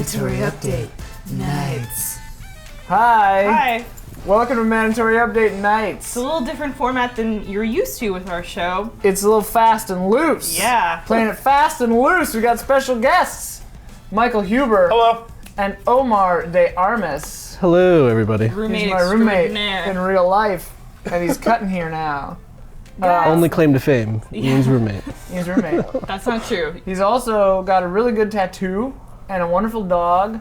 Mandatory Update Nights. Hi. Hi. Welcome to Mandatory Update Nights. It's a little different format than you're used to with our show. It's a little fast and loose. Yeah. Playing it fast and loose. We got special guests. Michael Huber. Hello. And Omar de Armas. Hello, everybody. Roommate He's my roommate extraordinaire. in real life. And he's cutting here now. Only claim to fame. Ian's roommate. He's roommate. That's not true. He's also got a really good tattoo and a wonderful dog.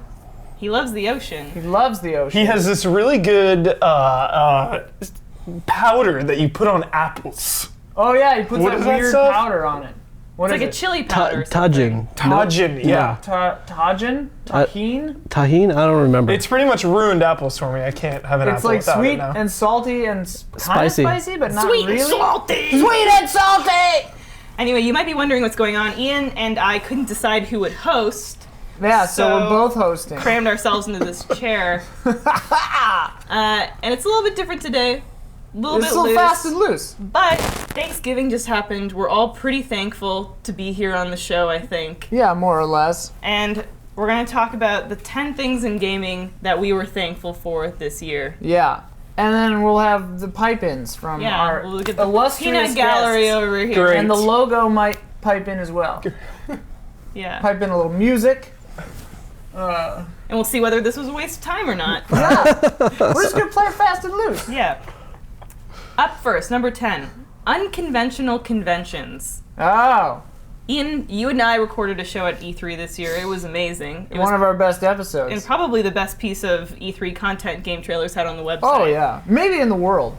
He loves the ocean. He loves the ocean. He has this really good powder that you put on apples. Oh yeah, he puts What that is that weird stuff? powder on it. What It's like is a it? chili powder. or something. Tajin. Tajin, yeah. Tajin? Tahine? Tahine? I don't remember. It's pretty much ruined apples for me. I can't have an It's apple like without sweet it now. and salty and Spicy. spicy, but not Sweet really. and salty. Sweet and salty. Anyway, you might be wondering what's going on. Ian and I couldn't decide who would host. Yeah, so we're So- both hosting. Crammed ourselves into this chair. And it's a little bit different today. A little It's bit a little loose. fast and loose. But Thanksgiving just happened. We're all pretty thankful to be here on the show, I think. Yeah, more or less. And we're going to talk about the 10 things in gaming that we were thankful for this year. Yeah. And then we'll have the pipe-ins from Yeah, our we'll get the illustrious peanut gallery guests. over here. Great. And the logo might pipe in as well. Yeah. Pipe in a little music. And we'll see whether this was a waste of time or not. We're just gonna play it fast and loose. Yeah. Up first, number 10. Unconventional conventions. Oh, Ian, you and I recorded a show at E3 this year. It was amazing. It was one of our best and episodes. probably the best piece of E3 content GameTrailers had on the website. Oh yeah, maybe in the world.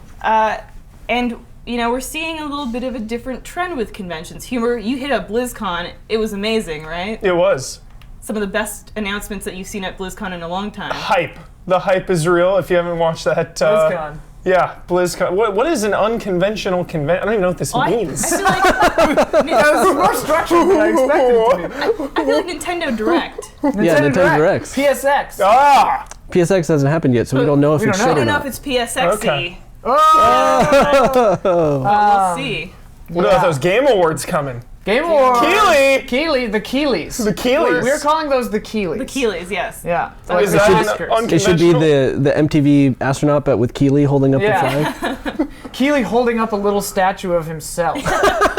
And, you know, we're seeing a little bit of a different trend with conventions. Humor, you hit up BlizzCon. It was amazing, right? It was. Some of the best announcements that you've seen at BlizzCon in a long time. Hype. The hype is real. If you haven't watched that. BlizzCon. Yeah, BlizzCon. What is an unconventional convention? I don't even know what this I means. feel like That was more structured than I expected it to be. I feel like Nintendo Direct. Yeah, Nintendo Directs. PSX. Ah! PSX hasn't happened yet, so we don't know if We it's don't I shit or don't know not. if it's PSXy. Okay. Oh! But we'll see. What about those Game Awards coming? Game Awards. Keeley! The Keeleys. The Keeleys. We're calling those the Keeleys. The Keeleys, yes. Yeah. Is the that Oscars. an It should be unconventional? the MTV astronaut, but with Keeley holding up Yeah. the flag. Keeley holding up a little statue of himself.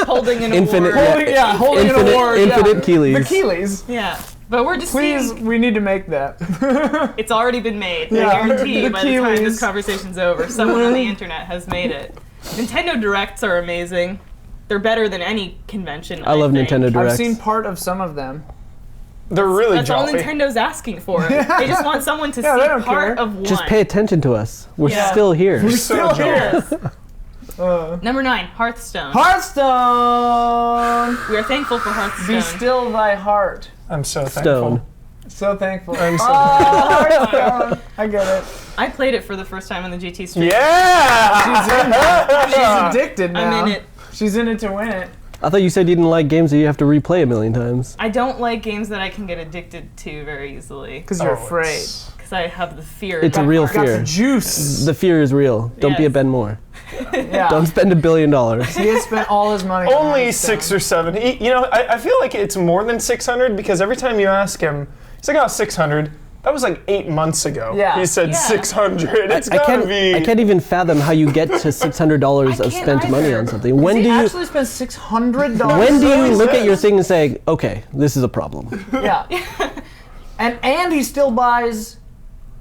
Holding an Infinite- award. Holding an Infinite- award. infinite yeah. Keeleys. The Keeleys. Yeah. But we're just Please, seeing we need to make that. it's already been made. Yeah. I guarantee The by the time Keeleys. this conversation's over, someone on the internet has made it. Nintendo Directs are amazing. They're better than any convention. I love think. Nintendo Directs. I've seen part of some of them. They're really That's all jolly. Nintendo's asking for. They just want someone to Yeah, they see don't part care. of one. Just pay attention to us. We're Yeah. still here. We're so still here. Number 9, Hearthstone. Hearthstone! We are thankful for Hearthstone. Be still thy heart. I'm so thankful. Stone. So thankful. I'm so Hearthstone. I get it. I played it for the first time on the GT stream. Yeah! She's addicted now. I'm in it. She's in it to win it. I thought you said you didn't like games that you have to replay a million times. I don't like games that I can get addicted to very easily Because you're Oh, afraid. it's- because I have the fear. It's a real Got the fear. juice. The fear is real. Don't be a Yes. Ben Moore. Yeah. Don't spend $1 billion. He has spent all his money. on Only Hearthstone. 6 or 7. You know, I feel like it's more than 600 because every time you ask him, he's like, oh, 600. That was like 8 months ago. Yeah. He said Yeah. 600. It's I gotta be. can't even fathom how you get to $600 I of can't spent money either. on something. When He do you actually spent $600? when do So you he look at says. your thing and say, okay, this is a problem? Yeah. And he still buys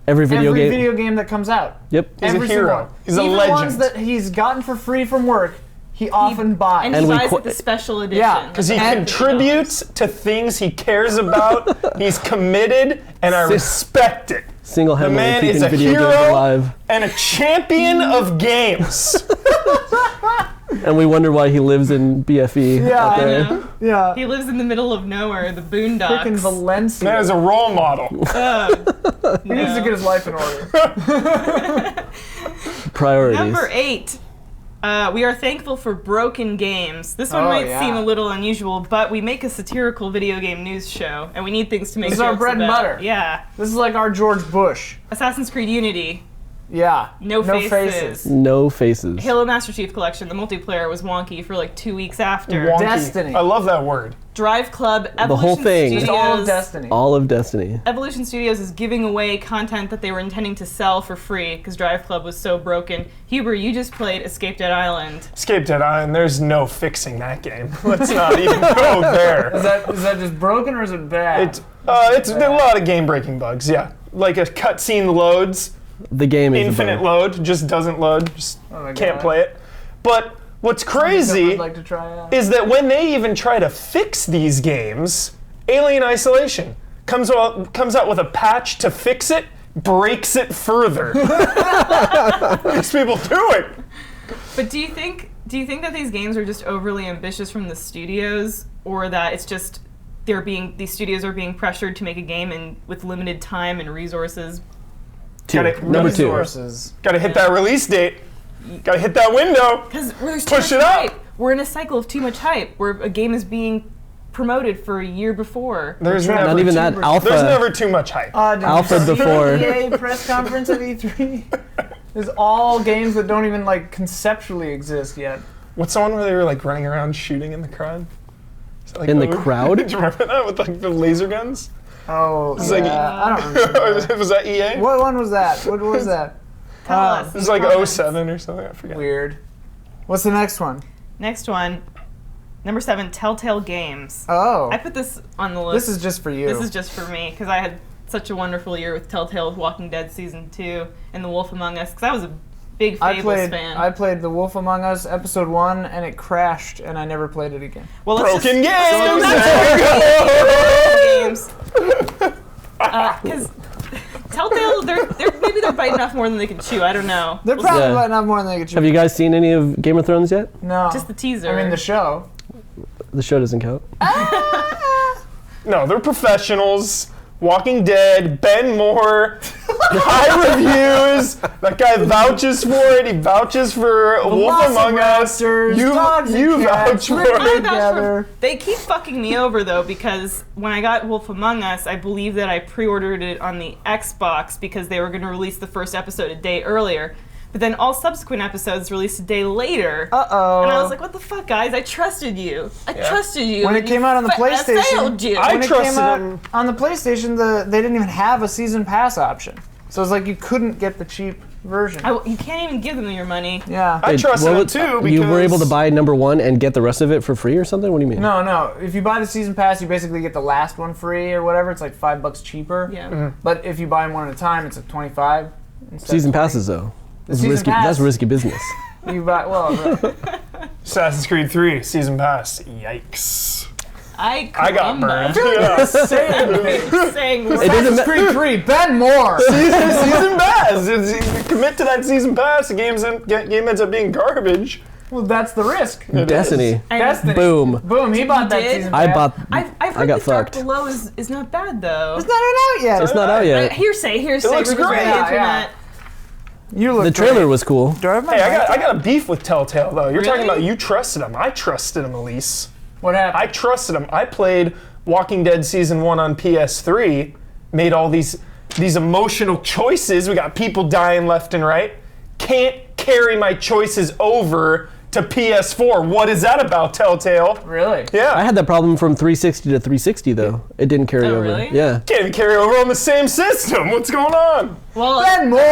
Every video every game. video game that comes out. Yep. He's Every a single hero. one. He's a Even legend. the ones that he's gotten for free from work, he often buys. And And he we buys qu- it the special edition. Yeah, Because he And- contributes to things he cares about. He's committed, and I respect it. The Single-handedly man is keeping a video games hero alive. and a champion of games. And we wonder why he lives in BFE Yeah, out I there. know. yeah. He lives in the middle of nowhere, the boondocks. Freaking Valencia. Man is a role model. He needs to get his life in order. Priorities. Number 8. We are thankful for broken games. This one Oh, might yeah. seem a little unusual, but we make a satirical video game news show, and we need things to make This is our jokes bread and about. butter. Yeah. This is like our George Bush. Assassin's Creed Unity. Yeah. No faces. No faces. Halo Master Chief Collection, the multiplayer was wonky for like 2 weeks after. Wonky. Destiny. I love that word. Drive Club, Evolution whole thing. Studios. It's all of Destiny. All of Destiny. Evolution Studios is giving away content that they were intending to sell for free because Drive Club was so broken. Huber, you just played Escape Dead Island. Escape Dead Island, there's no fixing that game. Let's not even go there. Is that just broken or is it bad? It's a lot of game-breaking bugs, yeah. Like a cutscene loads, The game is infinite load, just doesn't load, just Oh my can't God. play it. But what's Something crazy I'd like to try out. is that when they even try to fix these games, Alien Isolation comes out with a patch to fix it, breaks it further. These people do it. But do you think that these games are just overly ambitious from the studios, or that it's just these studios are being pressured to make a game and with limited time and resources? Number 2. Resources. Gotta hit that release date. Gotta hit that window. Because there's too Push much it up. hype. We're in a cycle of too much hype, where a game is being promoted for a year before. There's Not never, Not even that. There's Alpha. there's never too much hype. Did Alpha you see before. the EA press conference at E3? There's all games that don't even like conceptually exist yet. What's the one where they were like running around shooting in the crowd? Is that, like, In the Ode? crowd? Do you remember that with like the laser guns? Oh, It's yeah. like- I don't remember. Was that EA? What one was that? What was that? Tell us. It was like Comments. 07 or something. I forget. Weird. What's the next one? Next one, number 7, Telltale Games. Oh, I put this on the list. this is just for you. This is just for me because I had such a wonderful year with Telltale Walking Dead Season 2 and The Wolf Among Us because I was a big Fables fan. I played The Wolf Among Us episode 1 and it crashed and I never played it again. well, let's Broken just- games. Because Telltale, maybe they're biting off more than they can chew. I don't know. They're We'll probably Yeah. letting up more than they could chew. Have you guys seen any of Game of Thrones yet? No. just the teaser. I mean, the show. The show doesn't count. No, they're professionals. Walking Dead, Ben Moore, high reviews. That guy vouches for it. He vouches for Wolf Among Us. You vouch for I it. vouch together. for- They keep fucking me over though because when I got Wolf Among Us, I believe that I pre-ordered it on the Xbox because they were going to release the first episode a day earlier. But then all subsequent episodes released a day later. Uh-oh. And I was like, what the fuck, guys? I trusted you. I trusted you. When it and came you out on the I PlayStation, failed you. I when it trusted came out him. on the PlayStation, they didn't even have a season pass option. So it's like you couldn't get the cheap version. You can't even give them your money. Yeah. I trusted him too because You were able to buy number 1 and get the rest of it for free or something? What do you mean? No. If you buy the season pass, you basically get the last one free or whatever. It's like $5 cheaper. Yeah. Mm-hmm. But if you buy them one at a time, it's like 25. instead Season of 20. passes though. That's season risky. pass- That's risky business. You buy right. Assassin's Creed 3 season pass. Yikes! I got burned. caramba. Yeah. Saying It doesn't Assassin's ma- Creed 3, Ben Moore. Season pass. Commit to that season pass. The game ends up being garbage. Well, that's the risk. Destiny. Destiny. Boom. Boom, he bought that did? season pass. I bought. I've I heard got that Dark fucked. Below is not bad though. It's not even out yet. It's not out yet. Hearsay. looks rumors great. on the Yeah, internet. You look The trailer was cool. Do I have my Hey, mic I on? got a beef with Telltale though. You're talking Really? about you trusted him. I trusted him, Elyse. What happened? I trusted him. I played Walking Dead Season 1 on PS3, made all these emotional choices. We got people dying left and right. Can't carry my choices over to PS4. What is that about, Telltale? Really? Yeah. I had that problem from 360 to 360 though. It didn't carry Oh, over. really? Yeah. Can't even carry over on the same system. What's going on? Well, Ben Moore.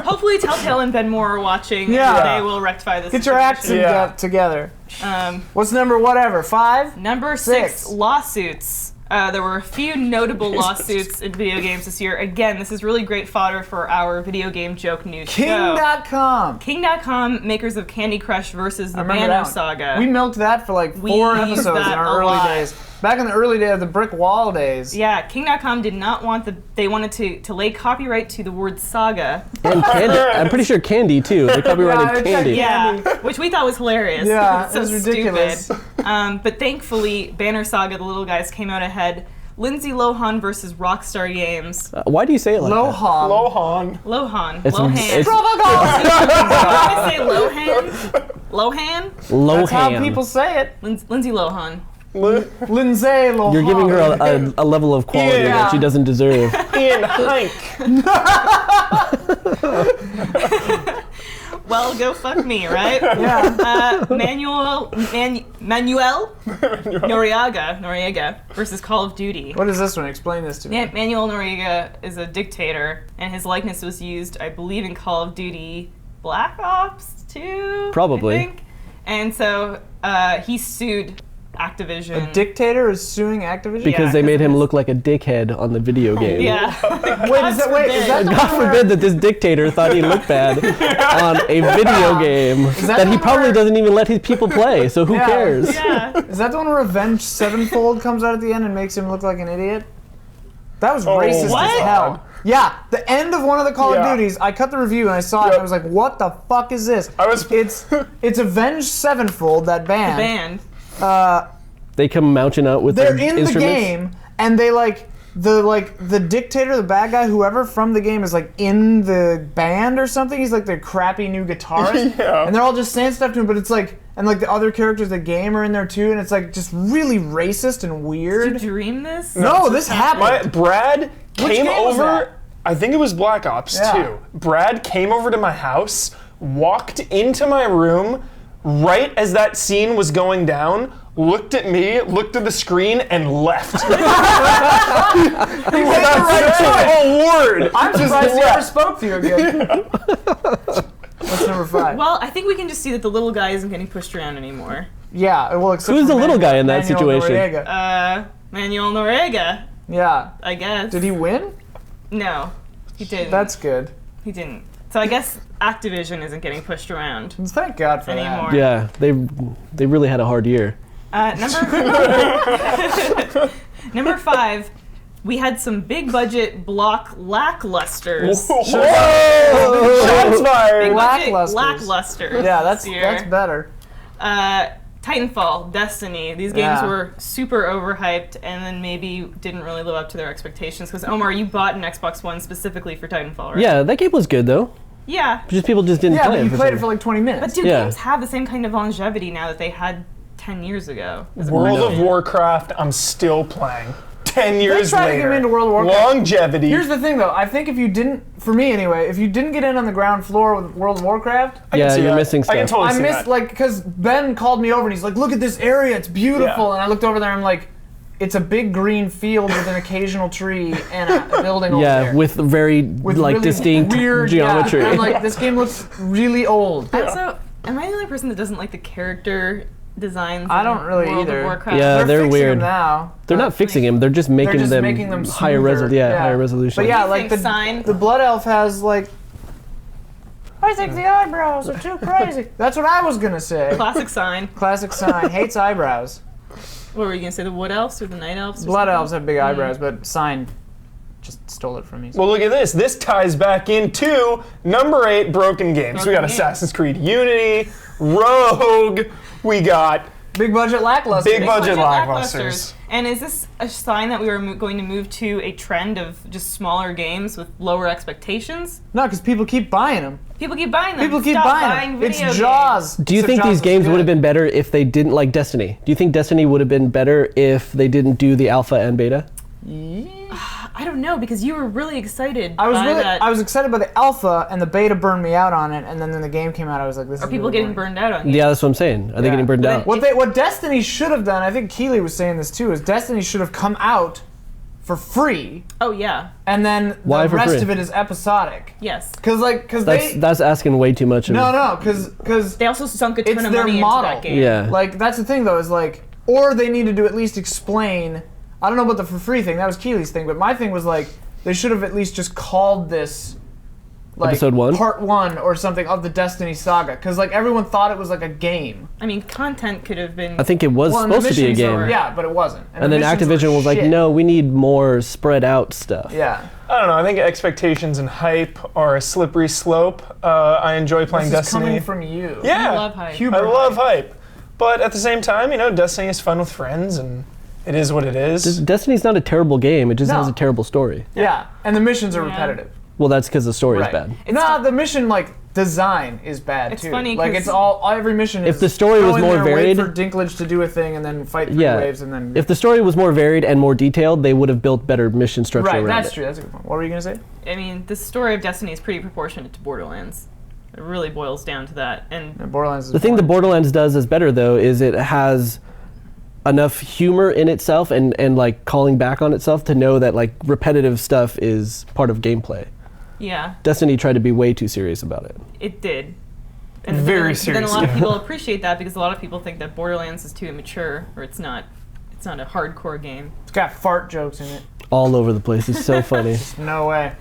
hopefully Telltale and Ben Moore are watching. Yeah. And they will rectify this. Get your acts situation. Yeah. together. Um, What's number whatever? 5? Number 6, lawsuits. There were a few notable lawsuits in video games this year. Again, this is really great fodder for our video game joke news show. King.com. King.com, makers of Candy Crush versus the I remember Banner that one. Saga. We milked that for like 4 We used episodes in that our a early lot. days. Back in the early day of the brick wall days. Yeah, King.com did not want they wanted to lay copyright to the word saga. And Candy. I'm pretty sure Candy too. They copyrighted Yeah, Candy. Yeah, which we thought was hilarious. Yeah, It's so it was ridiculous. Stupid. But thankfully, Banner Saga, the little guys, came out ahead. Lindsay Lohan versus Rockstar Games. Why do you say it like that? Lohan. Lohan. Lohan. It's- Lohan. it's- Did I say Lohan? Lohan? Lohan. That's how people say it. Lindsay Lohan. Lindsay Lohan. You're giving her a level of quality Yeah. that she doesn't deserve. Ian Hike. Well, go fuck me, right? Yeah. Manuel Noriega versus Call of Duty. What is this one? Explain this to me. Manuel Noriega is a dictator, and his likeness was used, I believe, in Call of Duty Black Ops 2? Probably. I think. And so he sued Activision. A dictator is suing Activision? Because Yeah, they made 'cause him it's- look like a dickhead on the video game. Yeah. Wait, is that the God one where- forbid that this dictator thought he looked bad on a video game that that the he one probably where- doesn't even let his people play, so who Yeah. cares? Yeah. Is that the one where Avenged Sevenfold comes out at the end and makes him look like an idiot? That was racist What? as hell. Yeah, the end of one of the Call Yeah. of Duties, I cut the review and I saw it and I was like, what the fuck is this? It's Avenged Sevenfold, that band. Banned. They come mounting out with They're their in the instruments. game and they the dictator, the bad guy, whoever from the game is like in the band or something. He's like the crappy new guitarist. Yeah. And they're all just saying stuff to him, but it's like, and like the other characters of the game are in there too, and it's like just really racist and weird. Did you dream this? No, this happened. Brad came game was over. that? I think it was Black Ops Yeah. 2. Brad came over to my house, walked into my room right as that scene was going down, looked at me, looked at the screen, and left. He made the right choice. A word. I'm Just surprised he ever left. spoke to you again. What's number 5? Well, I think we can just see that the little guy isn't getting pushed around anymore. Yeah, well, except Who's for the little guy in that Manuel situation? Noriega. Manuel Noriega, Yeah. I guess. Did he win? No, he didn't. That's good. He didn't. So I guess Activision isn't getting pushed around Thank God for anymore. that. Yeah, they really had a hard year. Number 5, we had some big budget block lacklusters. Whoa! Shots fired. Big budget Lacklusters. lacklusters. Yeah, this year. that's better. Titanfall, Destiny. These games Yeah. were super overhyped and then maybe didn't really live up to their expectations. Because Omar, you bought an Xbox One specifically for Titanfall, right? Yeah, that game was good though. Yeah. Just people just didn't Yeah, play but it. you for played some it for like 20 minutes. But do Yeah. games have the same kind of longevity now that they had 10 years ago? World of Warcraft, I'm still playing. 10 years tried to later. get me into World of Warcraft. Longevity. Here's the thing, though. I think if you didn't, for me anyway, if you didn't get in on the ground floor with World of Warcraft, I can Yeah, see you're that. missing I can stuff. totally I see missed, that. like, because Ben called me over and he's like, look at this area, it's beautiful. Yeah. And I looked over there and I'm like, it's a big green field with an occasional tree and a building over Yeah, there. with very With like really distinct weird geometry. Yeah. I'm like, this game looks really old. Also, am I the only person that doesn't like the character designs? I in don't really World either. Of Warcraft? Yeah, they're fixing weird. them now. They're not fixing him. They're just making They're just them, making them higher smoother. higher resolution. But yeah, You like think Sign? the Blood Elf has like. I think the eyebrows are too crazy. That's what I was gonna say. Classic Sign. Classic Sign hates eyebrows. What were you gonna say? The Wood Elves or the Night Elves? Or Blood something? Elves have big eyebrows, but Sign just stole it from me. Well, look at this. This ties back into number 8, broken games. We got Broken games. Assassin's Creed Unity, Rogue. We got Big budget lackluster. Big budget Lackluster. lackbusters. And is this a sign that we are going to move to a trend of just smaller games with lower expectations? No, because people keep buying them. People keep buying them. People keep Stop buying them. video It's games. Jaws. Do you Except think Jaws these is games would have good. been better if they didn't like Destiny? Do you think Destiny would have been better if they didn't do the alpha and beta? I don't know because you were really excited I by was excited by the alpha, and the beta burned me out on it. And then when the game came out, I was like, "This is." Are people really getting boring. burned out on you? Yeah, that's what I'm saying. Are they Yeah. getting burned But out? What Destiny should have done, I think Keeley was saying this too, is Destiny should have come out for free, Oh yeah. and then Why the for rest free? of it is episodic. Yes. Because That's asking way too much of no, because They also sunk a ton It's of their money model. into that game. Yeah. like that's the thing though is like, or they needed to at least explain. I don't know about the for free thing. That was Keeley's thing, but my thing was like they should have at least just called this. Like Episode 1? Part 1 or something of the Destiny saga, because like everyone thought it was like a game. I mean, content could have been. I think it was Well, and the supposed to be a missions game. were- yeah, but it wasn't. And the then missions were Activision was like, shit. no, we need more spread out stuff. Yeah. I don't know. I think expectations and hype are a slippery slope. I enjoy playing This is Destiny. coming from you. Yeah, I love hype. Hubert I love hype. But at the same time, Destiny is fun with friends, and it is what it is. Destiny's not a terrible game. It just No. has a terrible story. Yeah, and the missions are Yeah. repetitive. Well, that's because the story is Right. bad. No, the mission like design is bad It's too. funny like 'cause it's all every mission is If the story go was in more there, varied- wait for Dinklage to do a thing and then fight 3 Yeah. waves and then If the story was more varied and more detailed, they would have built better mission structure right, around that's it. true. That's a good point. What were you gonna say? I mean, the story of Destiny is pretty proportionate to Borderlands. It really boils down to that. And Borderlands is The thing that boring. Borderlands does is better though is it has enough humor in itself and like calling back on itself to know that like repetitive stuff is part of gameplay. yeah, Destiny tried to be way too serious about it. it did. And Very then, serious, Then a lot of yeah. people appreciate that because a lot of people think that Borderlands is too immature or it's not a hardcore game. It's got fart jokes in it. All over the place. It's so funny. No way.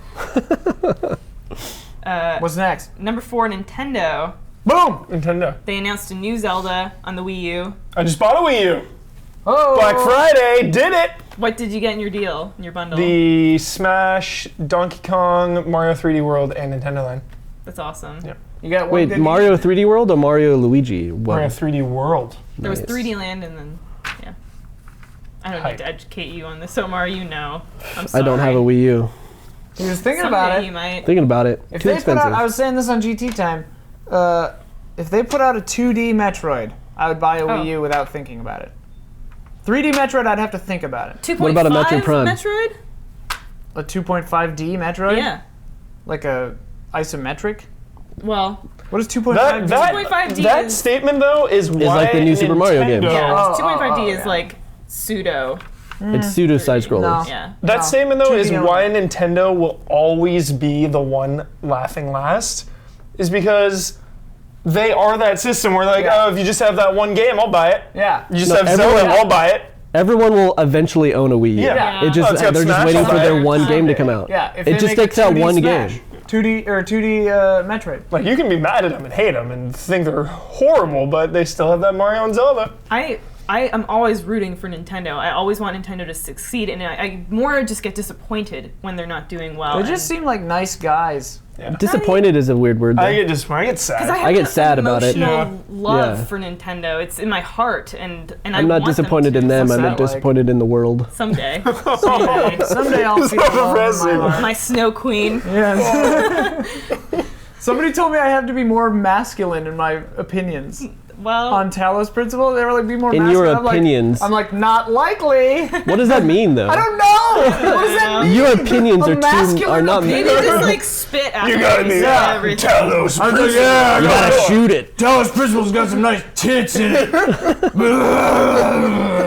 What's next? Number 4, Nintendo. Boom! Nintendo. They announced a new Zelda on the Wii U. I just bought a Wii U. Oh! Black Friday, did it! What did you get in your deal, in your bundle? The Smash, Donkey Kong, Mario 3D World, and Nintendo Land. That's awesome. Yeah. You got one Wait, good Mario 3D World or Mario Luigi? What? Mario 3D World. There was Nice. 3D Land and then, yeah. I don't need to educate you on this, Omar. You know. I'm I sorry. don't have a Wii U. He was thinking Someday about it. you might. Thinking about it. If Too they expensive. put out, I was saying this on GT time. If they put out a 2D Metroid, I would buy a Wii U without thinking about it. 3D Metroid, I'd have to think about it. 2.5 What about a Metroid Prime? Metroid? A 2.5D Metroid, Yeah. like a isometric. Well, What is 2.5D? That 2.5D that is- statement though is why like the new Super Mario game. Nintendo- yeah. Oh, 2.5D oh, is yeah. like pseudo. It's pseudo side scrollers. No. Yeah. That No. statement though 2D is only. why Nintendo will always be the one laughing last, is because they are that system where like, Yeah. oh, if you just have that one game, I'll buy it. Yeah. You just No, have Zelda, everyone- I'll buy it. Everyone will eventually own a Wii U. Yeah. It just Oh, it's got they're just Smash waiting for on their it. one game to Someday. come out. Yeah. If It they just make a takes out 2D one Smash, game. 2D Metroid. Like you can be mad at them and hate them and think they're horrible, but they still have that Mario and Zelda. I am always rooting for Nintendo. I always want Nintendo to succeed, and I more just get disappointed when they're not doing well. They just seem like nice guys. Disappointed is a weird word. Though. I get disappointed. I get sad. I get sad about it. Emotional love Yeah. for Nintendo. It's in my heart, and I I'm not want them disappointed to. in them. What's I'm that like? disappointed in the world. Someday. Someday. Someday I'll feel love in my depressing. heart. My Snow Queen. Yes. Somebody told me I have to be more masculine in my opinions. Well, On Talos Principle, they were like, be more In masculine. your I'm like- opinions. I'm like, not likely. What does that mean, though? I don't know. What does that mean? Your opinions A are masculine not. opinion? maybe just like spit after You gotta you be say yeah. everything. Talos. I was like, yeah, You gotta shoot it. Talos Principle's got some nice tits in it.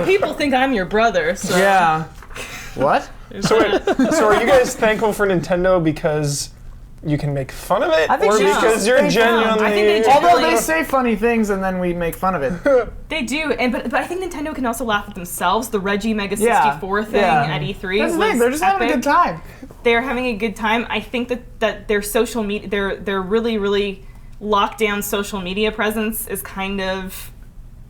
People think I'm your brother, so Yeah. What? So wait, so are you guys thankful for Nintendo because you can make fun of it, I think or she's because just you're thankful. genuinely? I think they Although Really? they say funny things and then we make fun of it. they do. And but I think Nintendo can also laugh at themselves. The Reggie Mega Yeah, 64 thing yeah. at E3 That's the was thing. They're just having a epic. good time. They're having a good time. I think that their social media, their really locked down social media presence is kind of,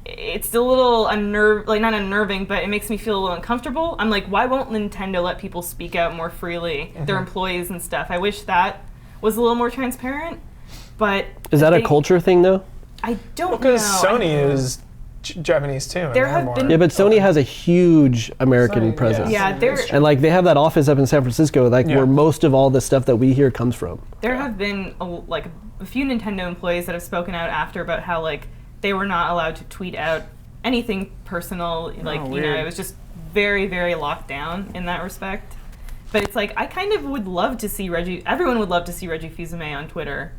it's a little not unnerving, but it makes me feel a little uncomfortable. I'm like, why won't Nintendo let people speak out more freely, their employees and stuff? I wish that was a little more transparent, but Is that a they- culture thing, though? I don't know. Because Sony is Japanese too. and There they're have more- been- Yeah, but Sony has a huge American Sony, presence. Yeah, they're And like they have that office up in San Francisco, like Yeah. where most of all the stuff that we hear comes from. There have been a few Nintendo employees that have spoken out after about how like they were not allowed to tweet out anything personal. Like weird. it was just very very locked down in that respect. But it's like I kind of would love to see Reggie. Everyone would love to see Reggie Fils-Aimé on Twitter.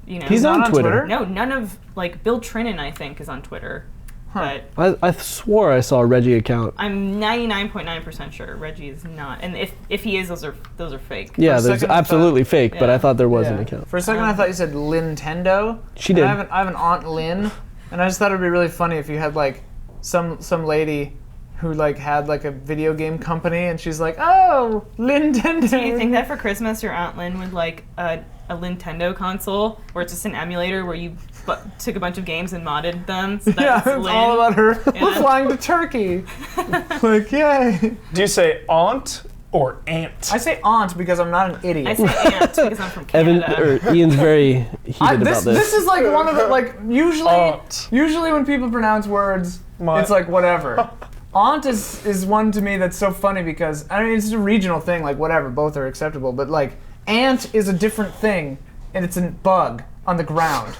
You know, He's not on on Twitter. Twitter? No, none of like Bill Trinan I think is on Twitter. But I swore I saw a Reggie account. I'm 99.9% sure Reggie is not. And if he is, those are fake. Yeah, For a there's second I absolutely fake, but Yeah. I thought there was an Yeah. account. For a second, I thought you said Nintendo. She And did. I have an aunt Lynn, and I just thought it'd be really funny if you had like some lady who like had like a video game company, and she's like, oh, Nintendo. Do you think that for Christmas your Aunt Lynn would like a Nintendo console where it's just an emulator where you took a bunch of games and modded them? So that Yeah, it's it's Lynn? all about her. We're Yeah. flying to Turkey. Like, yay. Do you say aunt or aunt? I say aunt because I'm not an idiot. I say aunt because I'm from Evan Canada. or Ian's very heated this about this. is like one of the like Aunt. usually when people pronounce words, My- it's like whatever. Aunt is one to me that's so funny because I mean it's a regional thing, like whatever, both are acceptable, but like Ant is a different thing, and it's a bug on the ground.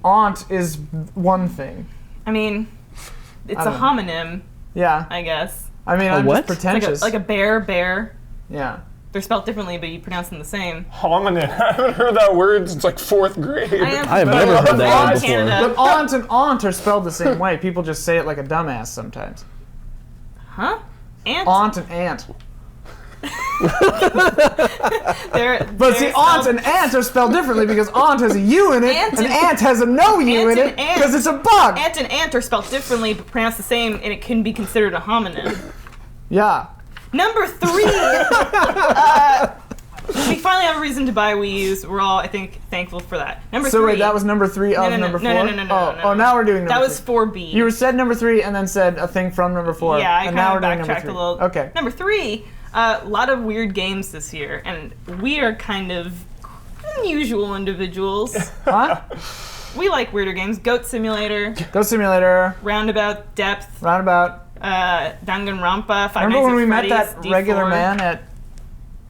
Aunt is one thing. I mean, it's I a don't know. homonym, Yeah. I guess. I mean, I'm what? just pretentious. Like a bear. yeah. They're spelled differently, but you pronounce them the same. Hominid. I haven't heard that word since like 4th grade. I have never heard that one before. Canada. But aunt and aunt are spelled the same way. People just say it like a dumbass sometimes. Huh? Ant? Aunt and aunt. But See, aunt and ant are spelled differently because aunt has a U in it, Ant and and- ant has a no U in Ant it and ant. because it's a bug. Ant and ant are spelled differently, but pronounced the same, and it can be considered a homonym. Yeah. Number 3. We finally have a reason to buy Wii U's. We're all, I think, thankful for that. Number 3. So wait, that was number 3 of number 4? Oh, now we're doing number That was 3. 4B. You said number 3 and then said a thing from number 4. Yeah, I and now we're kind doing of number backtracked 3. a little. Okay. Number 3, a lot of weird games this year, and we are kind of unusual individuals. Huh? We like weirder games. Goat Simulator, Go Simulator, Roundabout Depth, Roundabout. Danganronpa, Five Remember Nights when at we met Freddy's, that D4. regular man at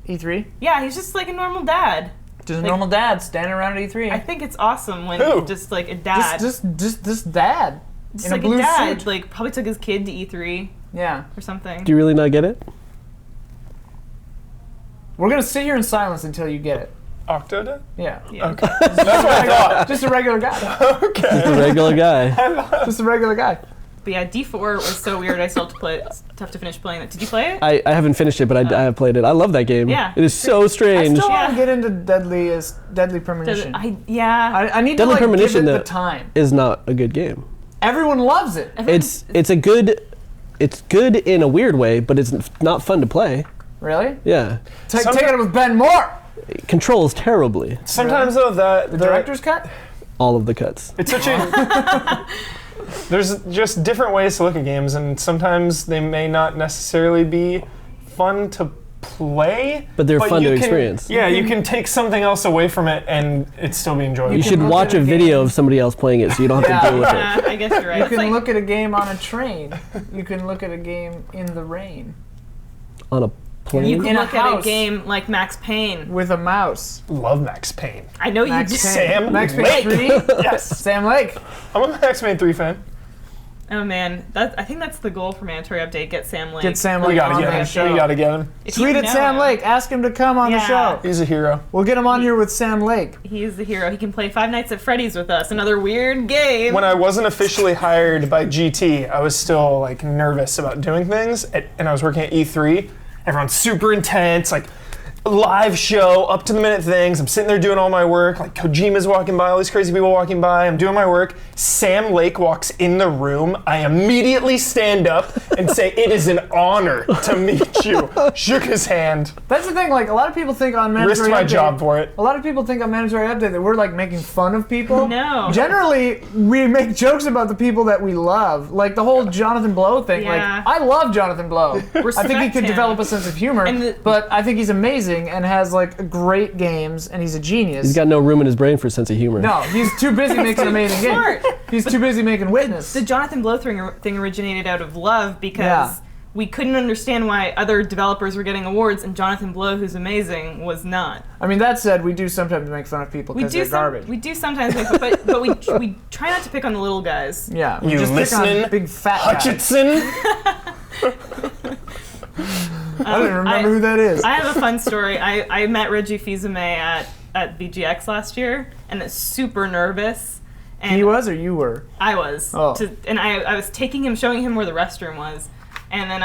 E3? Yeah, he's just like a normal dad. Just a Like- normal dad standing around at E3. I think it's awesome when Who? just like a dad, just this dad just in like a blue dad, suit. like probably took his kid to E3 Yeah. or something. Do you really not get it? We're gonna sit here in silence until you get it. Octodad? Yeah. Yeah. Okay. That's what I thought. Just a regular guy. Okay. The regular guy. Just a regular guy. But yeah, D4 was so weird. I still have to play it. It's tough to finish playing it. Did you play it? I haven't finished it, but I have played it. I love that game. Yeah. It is so I strange. still want Yeah. to get into Deadly Does Premonition. it- yeah. I need Deadly to like give Premonition, it the though, time. is not a good game. Everyone loves it. It's good in a weird way, but it's not fun to play. Really? Yeah. Take it up with Ben Moore. It controls terribly. Sometimes though The director's cut. All of the cuts. it's such a there's just different ways to look at games, and sometimes they may not necessarily be fun to play, But they're fun you to can- experience. Yeah, you can take something else away from it and it still be enjoyable. You can should look watch at a a video game. of somebody else playing it so you don't have Yeah. to deal with it. Yeah, I guess you're right. You It's can like- look at a game on a train. You can look at a game in the rain On a plane. You can in a look at a house. game like Max Payne. with a mouse. Love Max Payne. I know Max you do. Payne. Sam Max Payne Lake. 3. Yes. Sam Lake. I'm a Max Payne 3 fan. Oh man, I think that's the goal for Mandatory Update. Get Sam Lake. Get Sam We Lake gotta on get the him. show. We gotta get him. If you Tweet at know Sam him, Lake. Ask him to come on the Yeah. show. He's a hero. We'll get him on here with Sam Lake. He's the hero. He can play Five Nights at Freddy's with us. Another weird game. When I wasn't officially hired by GT, I was still like nervous about doing things, and I was working at E3. Everyone's super intense, like live show, up to the minute things. I'm sitting there doing all my work. Like Kojima's walking by, all these crazy people walking by. I'm doing my work. Sam Lake walks in the room. I immediately stand up and say, "It is an honor to meet you." Shook his hand. That's the thing. Like a lot of people think on Mandatory Risked my Update. job for it. A lot of people think on Mandatory Update that we're like making fun of people. No. Generally, we make jokes about the people that we love. Like the whole Jonathan Blow thing. Yeah. Like I love Jonathan Blow. I think he Respect could him. develop a sense of humor. And but I think he's amazing and has like great games and he's a genius. He's got no room in his brain for a sense of humor. no, he's too busy making amazing games. Smart. He's too busy making Witness. The Jonathan Blow thing originated out of love because Yeah. we couldn't understand why other developers were getting awards and Jonathan Blow, who's amazing, was not. I mean, that said, we do sometimes make fun of people because they're garbage. We do sometimes, make, but we try not to pick on the little guys. Yeah, we You just pick listening, on big fat guys. Hutchinson? I don't even remember who that is. I have a fun story. I met Reggie Fils-Aimé at VGX last year, and was super nervous. And He was or you were? I was. Oh. And I was taking him, showing him where the restroom was, and then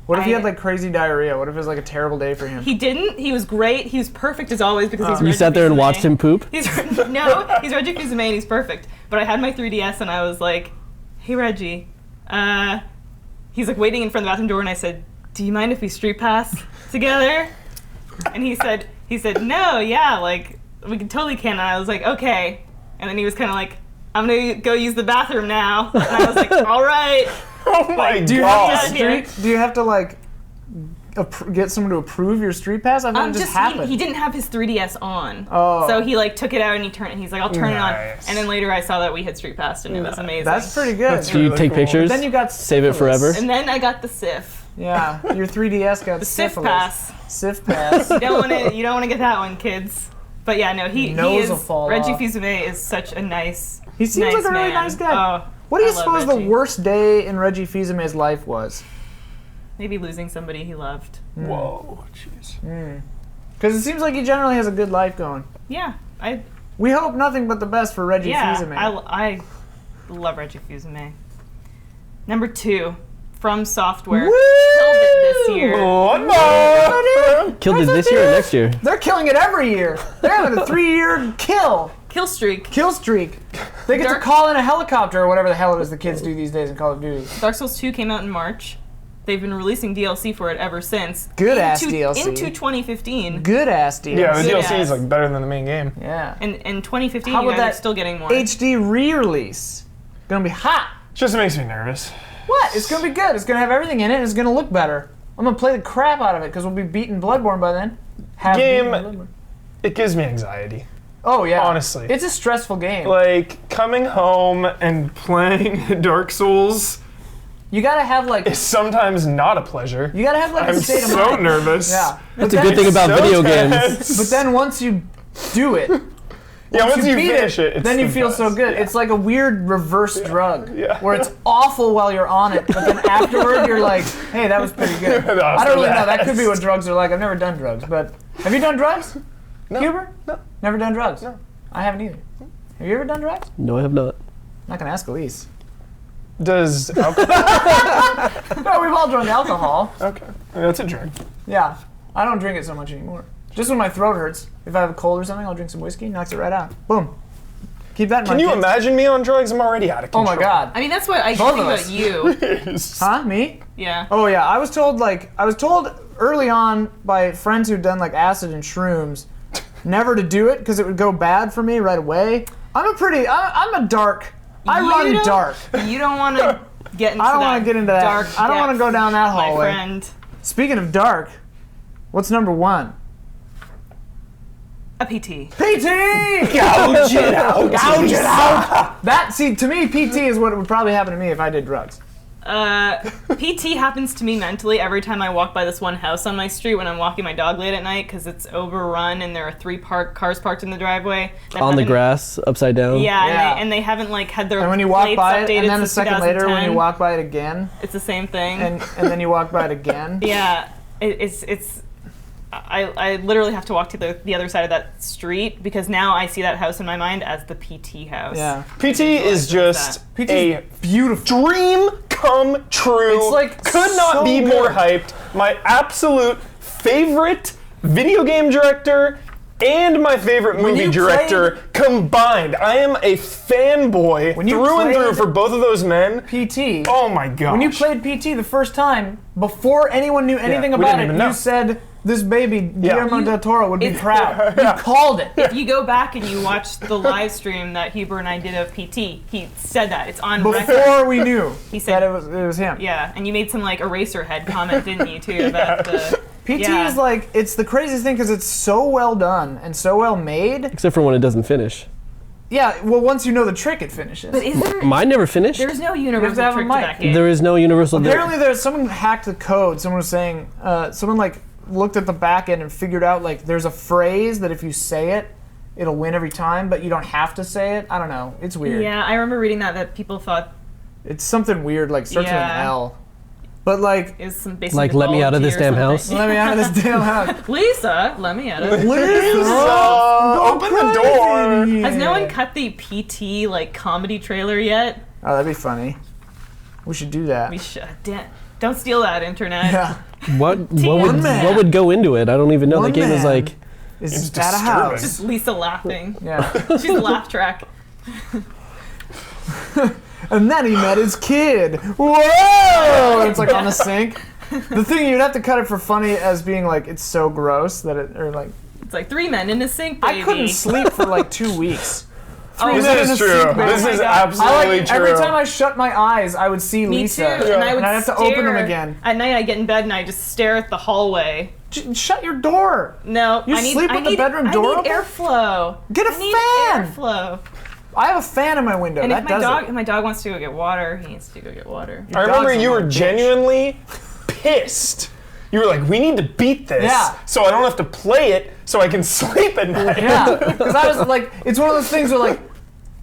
What if he I- had like crazy diarrhea? What if it was like a terrible day for him? He didn't. He was great. He was perfect as always because he's You Reggie sat there and Fils-Aimé. watched him poop? He's Reggie Fils-Aimé and he's perfect. But I had my 3DS and I was like, "Hey Reggie," he's like waiting in front of the bathroom door and I said, "Do you mind if we street pass together?" And he said, "No, yeah, like we totally can." And I was like, "Okay." And then he was kind of like, "I'm gonna go use the bathroom now." And I was like, "All right." Oh my Do you have god. to Yeah. street? Do you have to like get someone to approve your street pass? I thought it just happened. he didn't have his 3DS on. Oh. So he like took it out and he turned it. He's like, "I'll turn it on." Nice. And then later I saw that we had street passed and it was amazing. That's pretty good. That's Do you really take cool. pictures? Then you got Save it syphilis. forever? And then I got the SIF. Yeah, your 3DS got The Sif syphilis. pass. Sif pass. You don't want to get that one, kids. But yeah, no, he Nose is. will fall Reggie off. Fils-Aimé is such a nice. He seems nice like a really man. nice guy. Oh, What do you I love suppose the Reggie. worst day in Reggie Fils-Aimé's life was? Maybe losing somebody he loved. Whoa, jeez. Because it seems like he generally has a good life going. Yeah, We hope nothing but the best for Reggie Fils-Aimé. I love Reggie Fils-Aimé. Number 2, From Software. Woo! Killed it this year. One more. Killed it this year or next year? They're killing it every year. They're having a 3-year Kill streak. kill streak. They get to Dark- call in a helicopter or whatever the hell it is the kids do these days in Call of Duty. Dark Souls 2 came out in March. They've been releasing DLC for it ever since. Good-ass DLC. Into 2015. Good ass DLC. Yeah, the Good DLC is ass. like better than the main game. Yeah. And in 2015, How you about guys are that still getting more. HD re-release. Gonna be hot. Just makes me nervous. What? It's gonna be good. It's gonna have everything in it. And it's gonna look better. I'm gonna play the crap out of it because we'll be beating Bloodborne by then. Game- beaten Bloodborne. It gives me anxiety. Oh yeah. Honestly. It's a stressful game. Like, coming home and playing Dark Souls You gotta have like. is sometimes not a pleasure. You gotta have like I'm a state of so mind. nervous. Yeah. That's a good thing about So video games. tense. But then once you do it, yeah, once you beat finish it, it's then you the feel best. so good. Yeah. It's like a weird reverse drug, Yeah. where it's awful while you're on it, but then afterward you're like, hey, that was pretty good. That was I don't the really know. That could be best. what drugs are like. I've never done drugs, but have you done drugs? No. Huber? No. Never done drugs? No. I haven't either. Have you ever done drugs? No, I have not. I'm not gonna ask Elyse. Does alcohol? No, we've all drunk alcohol. Okay, that's a drug. Yeah, I don't drink it so much anymore. Just when my throat hurts. If I have a cold or something, I'll drink some whiskey. Knocks it right out. Boom. Keep that in Can mind. you kids. imagine me on drugs? I'm already out of Oh control. my god. I mean, that's what I Both think of us. about you. Huh? Me? Yeah. Oh yeah, I was told early on by friends who'd done like acid and shrooms, never to do it because it would go bad for me right away. I'm a dark. I You run don't- dark. You don't want to get into I don't that want to get into that. dark I don't want to depth, go down that my hallway. friend. Speaking of dark, what's number 1? A PT. PT. Gouge it out. Gouge it out. That to me, PT is what would probably happen to me if I did drugs. PT happens to me mentally every time I walk by this one house on my street when I'm walking my dog late at night because it's overrun and there are 3 cars parked in the driveway. that On the haven't- grass, upside down. Yeah, Yeah. And they haven't like had their And when you walk plates by it, updated and then a since second later, when you 2010. walk by it again, It's the same thing. and then you walk by it again. Yeah, it's. I literally have to walk to the other side of that street because now I see that house in my mind as the PT house. Yeah. PT is just PT a is beautiful. dream come true. It's like could not so be good. more hyped. My absolute favorite video game director and my favorite movie you director combined. I am a fanboy When you through and through played for both of those men. PT. Oh my gosh. When you played PT the first time, before anyone knew anything we about didn't it, even know. you said this baby, Guillermo del Toro, would be It's- proud. You called it. If you go back and you watch the live stream that Huber and I did of PT, he said that. It's on record. Before we knew He said- that it was him. Yeah, and you made some like Eraserhead comment, didn't you, too, about the... PT Yeah. is like, it's the craziest thing because it's so well done and so well made. Except for when it doesn't finish. Yeah, well, once you know the trick, it finishes. But is there... Mine never finished. There's no have universal to have a trick to mic. that game. There is no universal. Apparently, there's someone hacked the code. Someone was saying, someone like looked at the back end and figured out like there's a phrase that if you say it, it'll win every time, but you don't have to say it. I don't know. It's weird. Yeah, I remember reading that people thought It's something weird, like starts with an Yeah. L. But like, it was some basic Like, let me out of this mythology or damn something. let me out of this damn house. Lisa, let me out of it. Open the door. Has no one cut the PT like comedy trailer yet? Oh, that'd be funny. We should do that. We should. Don't steal that, internet. Yeah. what man. what would go into it? I don't even know. One The game is man. like Is It's at a house. Just Lisa laughing. Yeah. She's a laugh track. And then he met his kid. Whoa! And it's like on the sink. The thing, you'd have to cut it for funny as being like, it's so gross that it, or like, It's like 3 men in a sink, baby. I couldn't sleep for like 2 weeks. Oh, This men in is a true. sink, baby. This Oh my is God. I absolutely like, true. every time I shut my eyes, I would see Me Lisa. too. And I would I'd have to open them stare- again. At night, I get in bed and I just stare at the hallway. Shut your door. No, You I need, sleep I with the need, bedroom door I need open? airflow. Get a I need fan. airflow. I have a fan in my window. And that if does my dog wants to go get water, he needs to go get water. I remember dog's a you were little bitch. genuinely pissed. You were like, we need to beat this, Yeah. so I don't have to play it, so I can sleep at night. Yeah, because I was like, it's one of those things where like,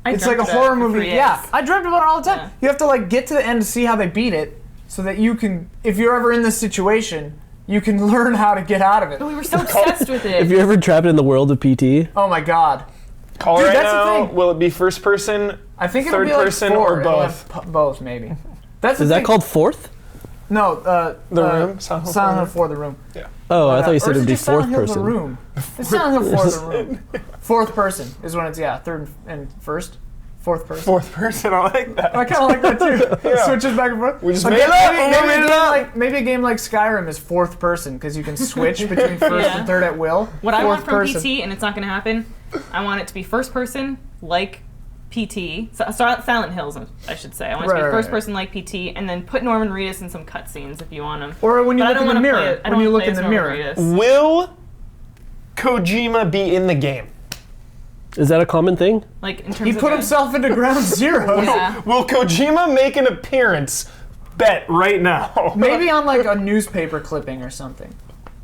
it's like a dreamt about horror it for movie. 3 Yeah, days. I dreamt about it all the time. Yeah. You have to like get to the end to see how they beat it, so that you can, if you're ever in this situation, you can learn how to get out of it. But we were so obsessed with it. If you're ever trapped in the world of PT, Oh my god. Call Dude, right that's the now. thing. Will it be first person, I think it'll third be like person, 4. or It'll both? have both, maybe. That's the is that thing. called fourth? No, The Room? Silent Hill 4, The Room. Oh, I thought you Or said is it'd be just Silent fourth Hill, person. The Room. It's Silent Hill 4, The Room. Fourth person is when it's, third and first. Fourth person. Fourth person, I like that. I kind of like that too. Yeah. Switches back and forth. We just Like, made it up. maybe, We made it up. maybe a game like Skyrim is fourth person because you can switch between first Yeah. and third at will. What I want from person. PT, and it's not going to happen, I want it to be first person, like PT. Silent Hills, I should say. I want it to be Right, first right. person, like PT, and then put Norman Reedus in some cutscenes if you want him. Or when you But I look don't in the wanna play mirror. it. I When don't you wanna look play in as the Norman mirror. Reedus. Will Kojima be in the game? Is that a common thing? Like in terms He of put a- himself into ground zero. Yeah. Will Kojima make an appearance? Bet right now. Maybe on like a newspaper clipping or something.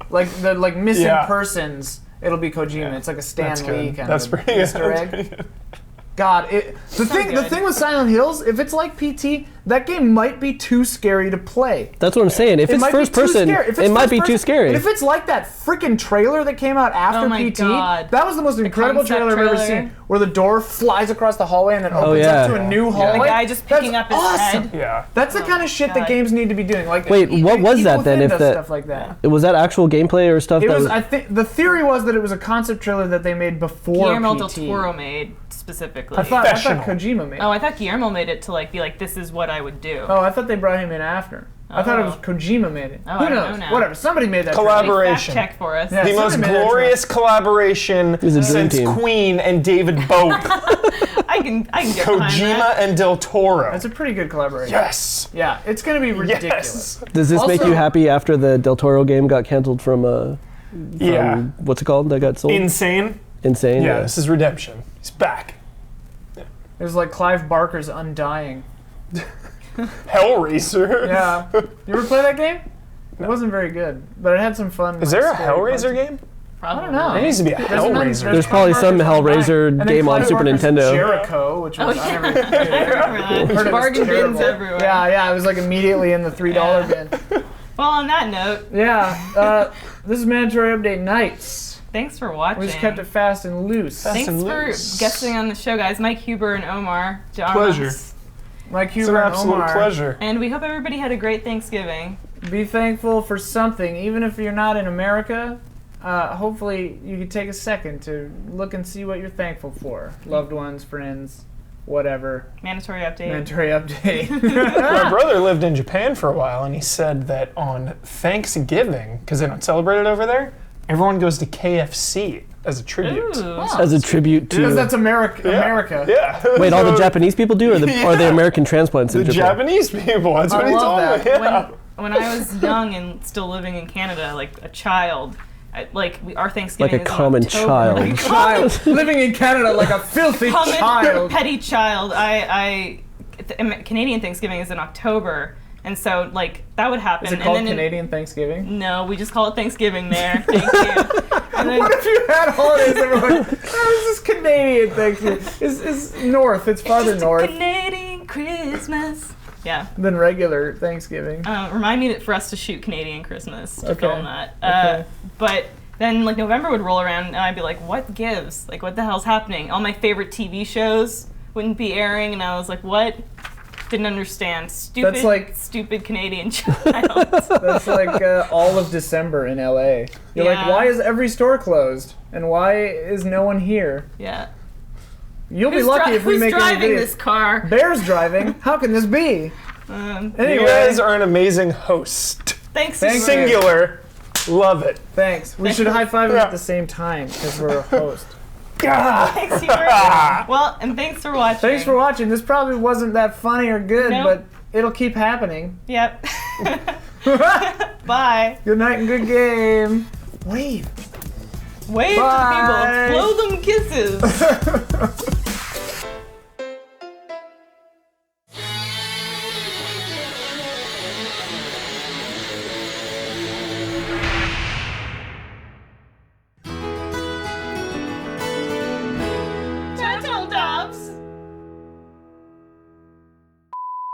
Like the missing Yeah. persons. It'll be Kojima. Yeah. It's like a Stan That's Lee good. kind That's of pretty good. Easter That's egg. pretty good. God, the good. thing with Silent Hills, if it's like PT, that game might be too scary to play. That's what I'm saying. If It it's might be first too person, scary. If it's it might first be too person- scary. And if it's like that freaking trailer that came out after Oh my PT, God. that was the most incredible concept trailer I've ever trailer. seen. Where the door flies across the hallway and then opens yeah. up to a new hallway. The guy just picking That's up his awesome. head. Yeah. That's the kind of shit that God. games need to be doing. Like, Wait, what was Evil that then, Within if does that- stuff like that. Was that actual gameplay or stuff? It that was. I think the theory was that it was a concept trailer that they made before Guillermo PT. del Toro made specifically. I thought Professional. Kojima made. Oh, I thought Guillermo made it to be like, this is what I would do. Oh, I thought they brought him in after. I thought it was Oh. Kojima made it. Oh, Who I don't knows? know now. Whatever. Somebody made that. Collab- trailer. Collaboration. Fact check for us. Yeah. The most Somebody made that glorious collaboration was a dream since team. Queen and David Bowie. I can get behind Kojima that. and Del Toro. That's a pretty good collaboration. Yes. Yeah, it's gonna be ridiculous. Yes. Does this make Also- you happy after the Del Toro game got canceled from Yeah. what's it called that got sold? Insane. Insane. Yeah, this is redemption. He's back. It was like Clive Barker's Undying. Hellraiser. Yeah. You ever play that game? It wasn't very good, but it had some fun. Is like, there a scary Hellraiser parts. game? Probably. I don't know. There needs to be a Hellraiser. There's probably some Clive Barker's Hellraiser Undying. And then game on Clive Super Barker's Nintendo. Jericho, which was yeah. I never I remember heard that. it was Bargain terrible. bins everywhere. Yeah, it was like immediately in the $3 bin. Well, on that note, Yeah, this is Mandatory Update Nights. thanks for watching. We just kept it fast and loose. Thanks and for loose. guesting on the show, guys. Mike Huber and Omar. Pleasure. Mike It's Huber an and absolute Omar. pleasure. And we hope everybody had a great Thanksgiving. Be thankful for something, even if you're not in America. Hopefully, you can take a second to look and see what you're thankful for. Loved ones, friends, whatever. Mandatory update. Mandatory update. My brother lived in Japan for a while, and he said that on Thanksgiving, because they don't celebrate it over there, everyone goes to KFC as a tribute. Ooh. As a tribute Because to. that's America. Yeah. America. Yeah. Wait, all the So, Japanese people do, or the Yeah. American transplants The in Japan? Japanese people. That's what I he love told that. me. Yeah. When I was young and still living in Canada, like a child, our Thanksgiving Like a is in common October. child. Like a Child living in Canada like a filthy common child. petty child. Canadian Thanksgiving is in October, and so that would happen. Is it called and then Canadian Thanksgiving? No, we just call it Thanksgiving there. Thank you. And then, What if you had holidays that were like, oh, this is Canadian Thanksgiving. It's north. It's farther north Canadian Christmas. Yeah. than regular Thanksgiving. Remind me for us to shoot Canadian Christmas to Okay. film that. Okay. But then November would roll around and I'd be like, what gives? Like, what the hell's happening? All my favorite TV shows wouldn't be airing, and I was like, what? Didn't understand. Stupid Canadian child. That's like all of December in LA. You're like, Yeah. why is every store closed? And why is no one here? Yeah. You'll be lucky if we who's make any driving videos. this car? Bear's driving. How can this be? Anyway, You guys are an amazing host. Thanks. Thank Susan. you. Singular. Love it. thanks. We should high five it Yeah. at the same time because we're a host. Thanks, Hubert. Well, and thanks for watching. Thanks for watching. This probably wasn't that funny or good, Nope. but it'll keep happening. Yep. Bye. Good night and good game. Wave. Wave Bye. to people. Blow them kisses.